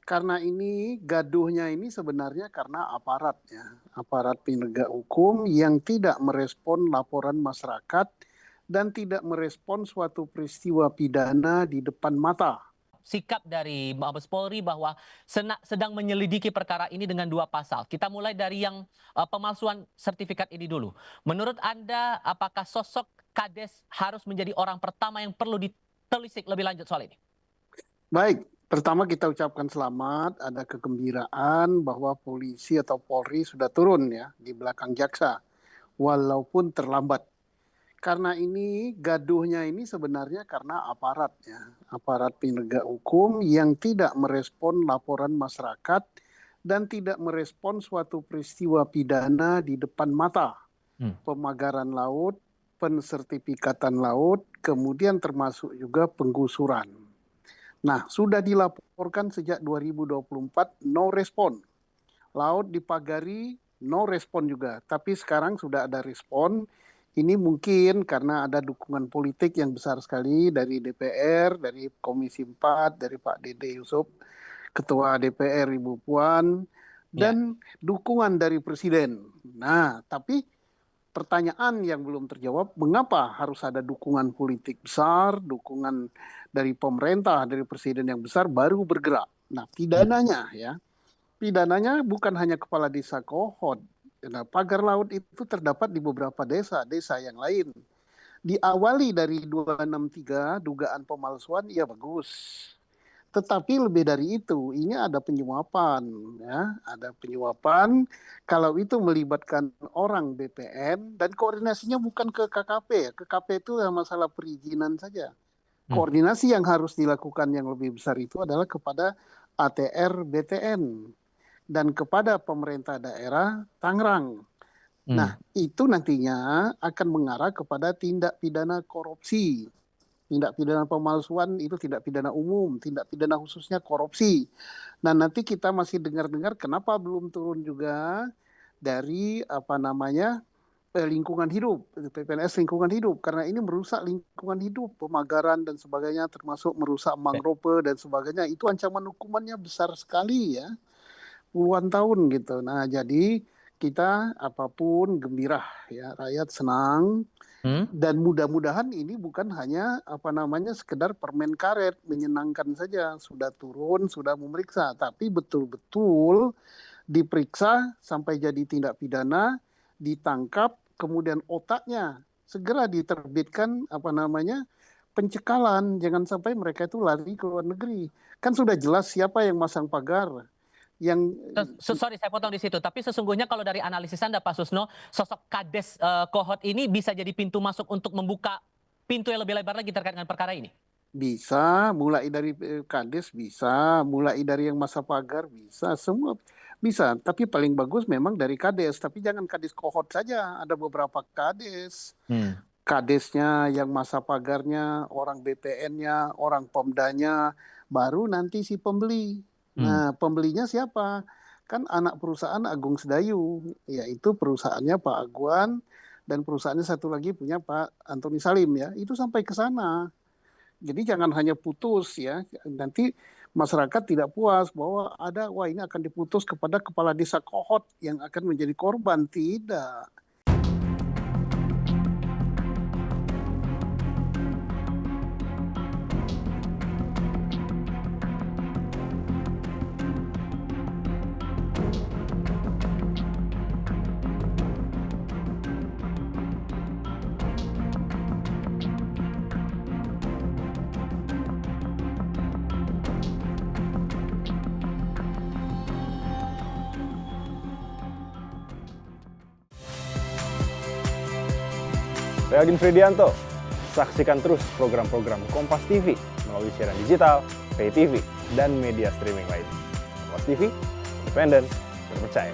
Karena ini gaduhnya ini sebenarnya karena aparat ya, aparat penegak hukum yang tidak merespon laporan masyarakat dan tidak merespon suatu peristiwa pidana di depan mata. Sikap dari Mabes Polri bahwa sedang menyelidiki perkara ini dengan 2 pasal. Kita mulai dari yang pemalsuan sertifikat ini dulu. Menurut Anda, apakah sosok Kades harus menjadi orang pertama yang perlu ditelisik lebih lanjut soal ini? Baik, pertama kita ucapkan selamat, ada kegembiraan bahwa polisi atau Polri sudah turun ya di belakang jaksa, walaupun terlambat. Karena ini gaduhnya ini sebenarnya karena aparat ya, aparat penegak hukum yang tidak merespon laporan masyarakat dan tidak merespon suatu peristiwa pidana di depan mata. Pemagaran laut, pensertifikatan laut, kemudian termasuk juga penggusuran. Nah, sudah dilaporkan sejak 2024 no respon. Laut dipagari no respon juga, tapi sekarang sudah ada respon. Ini mungkin karena ada dukungan politik yang besar sekali dari DPR, dari Komisi 4, dari Pak Dede Yusuf, Ketua DPR Ibu Puan, dan dukungan dari Presiden. Nah, tapi pertanyaan yang belum terjawab, mengapa harus ada dukungan politik besar, dukungan dari pemerintah, dari Presiden yang besar, baru bergerak. Nah, pidananya bukan hanya kepala desa Kohot. Nah, pagar laut itu terdapat di beberapa desa yang lain. Diawali dari 263, dugaan pemalsuan, ya bagus. Tetapi lebih dari itu, ini ada penyuapan. Ya, ada penyuapan, kalau itu melibatkan orang BPN, dan koordinasinya bukan ke KKP. KKP itu masalah perizinan saja. Koordinasi yang harus dilakukan yang lebih besar itu adalah kepada ATR BTN. Dan kepada pemerintah daerah Tangerang. Nah, itu nantinya akan mengarah kepada tindak pidana korupsi. Tindak pidana pemalsuan itu tindak pidana umum, tindak pidana khususnya korupsi. Nah, nanti kita masih dengar-dengar kenapa belum turun juga dari lingkungan hidup, PPNS lingkungan hidup, karena ini merusak lingkungan hidup, pemagaran dan sebagainya, termasuk merusak mangrove dan sebagainya. Itu ancaman hukumannya besar sekali ya. Puluhan tahun gitu. Nah, jadi kita apapun gembira ya, rakyat senang dan mudah-mudahan ini bukan hanya sekedar permen karet menyenangkan saja, sudah turun, sudah memeriksa, tapi betul-betul diperiksa sampai jadi tindak pidana, ditangkap, kemudian otaknya segera diterbitkan pencekalan, jangan sampai mereka itu lari ke luar negeri. Kan sudah jelas siapa yang masang pagar. Sorry, saya potong di situ. Tapi sesungguhnya kalau dari analisis Anda, Pak Susno, sosok Kades Kohot ini bisa jadi pintu masuk untuk membuka pintu yang lebih lebar lagi terkait dengan perkara ini? Bisa, mulai dari Kades bisa, mulai dari yang masa pagar bisa, semua bisa. Tapi paling bagus memang dari Kades, tapi jangan Kades Kohot saja, ada beberapa Kades. Kadesnya, yang masa pagarnya, orang BPN-nya, orang Pemdanya, baru nanti si pembeli. Nah, pembelinya siapa? Kan anak perusahaan Agung Sedayu, yaitu perusahaannya Pak Aguan, dan perusahaannya satu lagi punya Pak Antoni Salim ya. Itu sampai ke sana. Jadi jangan hanya putus ya. Nanti masyarakat tidak puas bahwa ini akan diputus kepada kepala desa Kohot yang akan menjadi korban. Tidak. Saya Aldin Fridianto. Saksikan terus program-program Kompas TV melalui siaran digital, pay TV, dan media streaming lain. Kompas TV, independen, terpercaya.